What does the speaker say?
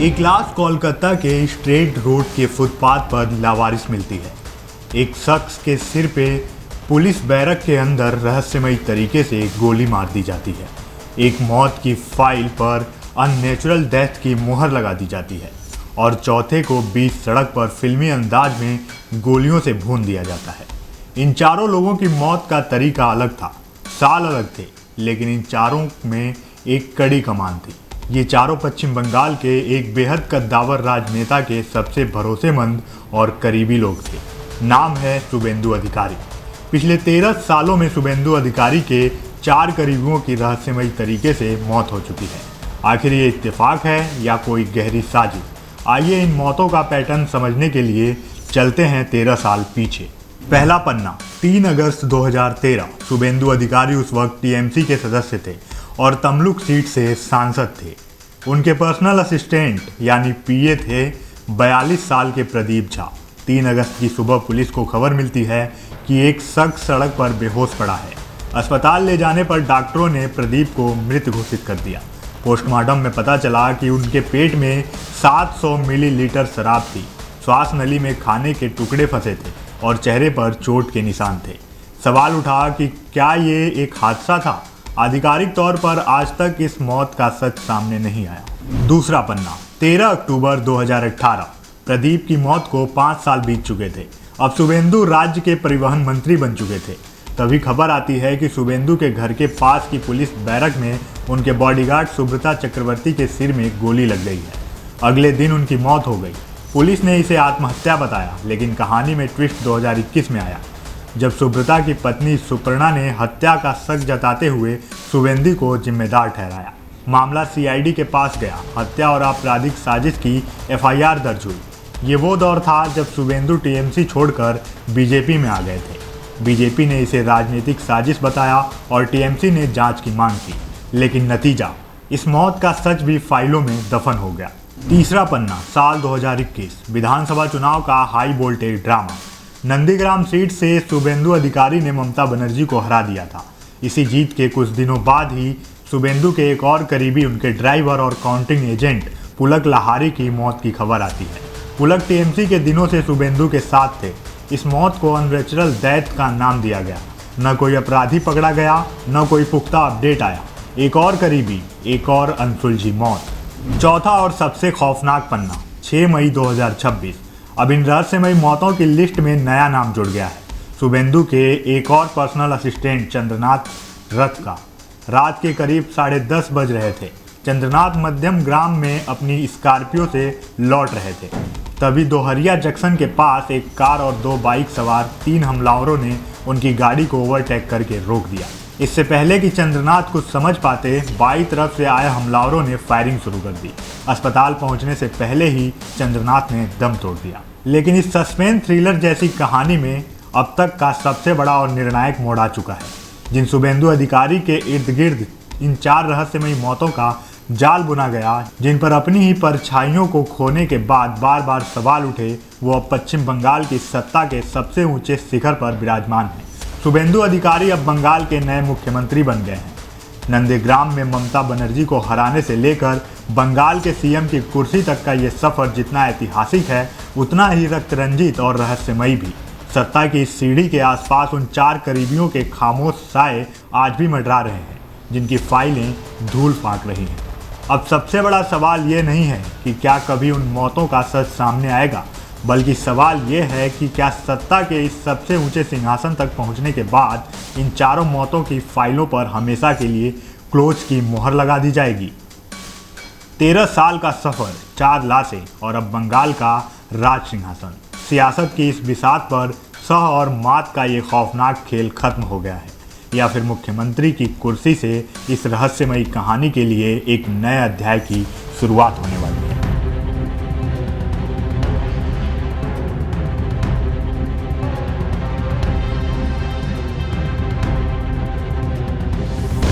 एक लाश कोलकाता के स्ट्रेट रोड के फुटपाथ पर लावारिस मिलती है। एक शख्स के सिर पे पुलिस बैरक के अंदर रहस्यमयी तरीके से गोली मार दी जाती है। एक मौत की फाइल पर अननेचुरल डेथ की मुहर लगा दी जाती है और चौथे को बीच सड़क पर फिल्मी अंदाज में गोलियों से भून दिया जाता है। इन चारों लोगों की मौत का तरीका अलग था, साल अलग थे, लेकिन इन चारों में एक कड़ी कमान थी। ये चारों पश्चिम बंगाल के एक बेहद कद्दावर राजनेता के सबसे भरोसेमंद और करीबी लोग थे। नाम है शुभेंदु अधिकारी। पिछले 13 सालों में शुभेंदु अधिकारी के 4 करीबियों की रहस्यमयी तरीके से मौत हो चुकी है। आखिर ये इत्तेफाक है या कोई गहरी साजिश? आइए इन मौतों का पैटर्न समझने के लिए चलते हैं 13 साल पीछे। पहला पन्ना, 3 अगस्त 2013। शुभेंदु अधिकारी उस वक्त टीएमसी के सदस्य थे और तमलुक सीट से सांसद थे। उनके पर्सनल असिस्टेंट यानी पीए थे 42 साल के प्रदीप झा। 3 अगस्त की सुबह पुलिस को खबर मिलती है कि एक शख्स सड़क पर बेहोश पड़ा है। अस्पताल ले जाने पर डॉक्टरों ने प्रदीप को मृत घोषित कर दिया। पोस्टमार्टम में पता चला कि उनके पेट में 700 मिलीलीटर शराब थी, श्वास नली में खाने के टुकड़े फंसे थे और चेहरे पर चोट के निशान थे। सवाल उठा कि क्या ये एक हादसा था? आधिकारिक तौर पर आज तक इस मौत का सच सामने नहीं आया। दूसरा पन्ना, 13 अक्टूबर 2018। प्रदीप की मौत को 5 साल बीत चुके थे। अब शुभेंदु राज्य के परिवहन मंत्री बन चुके थे। तभी खबर आती है कि शुभेंदु के घर के पास की पुलिस बैरक में उनके बॉडीगार्ड सुब्रता चक्रवर्ती के सिर में गोली लग गई है। अगले दिन उनकी मौत हो गई। पुलिस ने इसे आत्महत्या बताया, लेकिन कहानी में ट्विस्ट 2021 में आया, जब सुब्रता की पत्नी सुपर्णा ने हत्या का शक जताते हुए शुभेंदु को जिम्मेदार ठहराया। मामला सीआईडी के पास गया। हत्या और आपराधिक साजिश की एफआईआर दर्ज हुई। ये वो दौर था जब शुभेंदु टीएमसी छोड़कर बीजेपी में आ गए थे। बीजेपी ने इसे राजनीतिक साजिश बताया और टीएमसी ने जांच की मांग की, लेकिन नतीजा, इस मौत का सच भी फाइलों में दफन हो गया। तीसरा पन्ना, साल 2021। विधानसभा चुनाव का high voltage drama. Nandigram seat से शुभेंदु अधिकारी ने ममता बनर्जी को हरा दिया था। इसी जीत के कुछ दिनों बाद ही शुभेंदु के एक और करीबी, उनके ड्राइवर और काउंटिंग एजेंट पुलक लाहारी की मौत की खबर आती है। पुलक टीएमसी के दिनों से शुभेंदु के साथ थे। इस मौत को अननेचुरल डेथ का नाम दिया गया। न कोई अपराधी पकड़ा गया, न कोई पुख्ता अपडेट आया। एक और करीबी, एक और अनसुलझी मौत। चौथा और सबसे खौफनाक पन्ना, 6 मई 2026। अब इन रहस्यमयी मौतों की लिस्ट में नया नाम जुड़ गया है, शुभेंदु के एक और पर्सनल असिस्टेंट चंद्रनाथ रथ का। रात के करीब 10:30 बज रहे थे। चंद्रनाथ मध्यम ग्राम में अपनी स्कॉर्पियो से लौट रहे थे। तभी दोहरिया जंक्शन के पास एक कार और 2 बाइक सवार 3 हमलावरों ने उनकी गाड़ी को ओवरटेक करके रोक दिया। इससे पहले कि चंद्रनाथ कुछ समझ पाते, बाईं तरफ से आए हमलावरों ने फायरिंग शुरू कर दी। अस्पताल पहुंचने से पहले ही चंद्रनाथ ने दम तोड़ दिया। लेकिन इस सस्पेंस थ्रिलर जैसी कहानी में अब तक का सबसे बड़ा और निर्णायक मोड़ आ चुका है। जिन शुभेंदु अधिकारी के इर्द गिर्द इन 4 रहस्यमयी मौतों का जाल बुना गया, जिन पर अपनी ही परछाइयों को खोने के बाद बार बार सवाल उठे, वो अब पश्चिम बंगाल की सत्ता के सबसे ऊंचे शिखर पर विराजमान है। शुभेंदु अधिकारी अब बंगाल के नए मुख्यमंत्री बन गए हैं। नंदीग्राम में ममता बनर्जी को हराने से लेकर बंगाल के सीएम की कुर्सी तक का ये सफर जितना ऐतिहासिक है, उतना ही रक्तरंजित और रहस्यमयी भी। सत्ता की इस सीढ़ी के आसपास उन 4 करीबियों के खामोश साए आज भी मंडरा रहे हैं, जिनकी फाइलें धूल फाँक रही हैं। अब सबसे बड़ा सवाल ये नहीं है कि क्या कभी उन मौतों का सच सामने आएगा, बल्कि सवाल ये है कि क्या सत्ता के इस सबसे ऊंचे सिंहासन तक पहुंचने के बाद इन चारों मौतों की फाइलों पर हमेशा के लिए क्लोज की मुहर लगा दी जाएगी। 13 साल का सफर, 4 लाशें और अब बंगाल का राज सिंहासन। सियासत की इस बिसात पर सह और मात का ये खौफनाक खेल खत्म हो गया है, या फिर मुख्यमंत्री की कुर्सी से इस रहस्यमयी कहानी के लिए एक नए अध्याय की शुरुआत होने वाली है।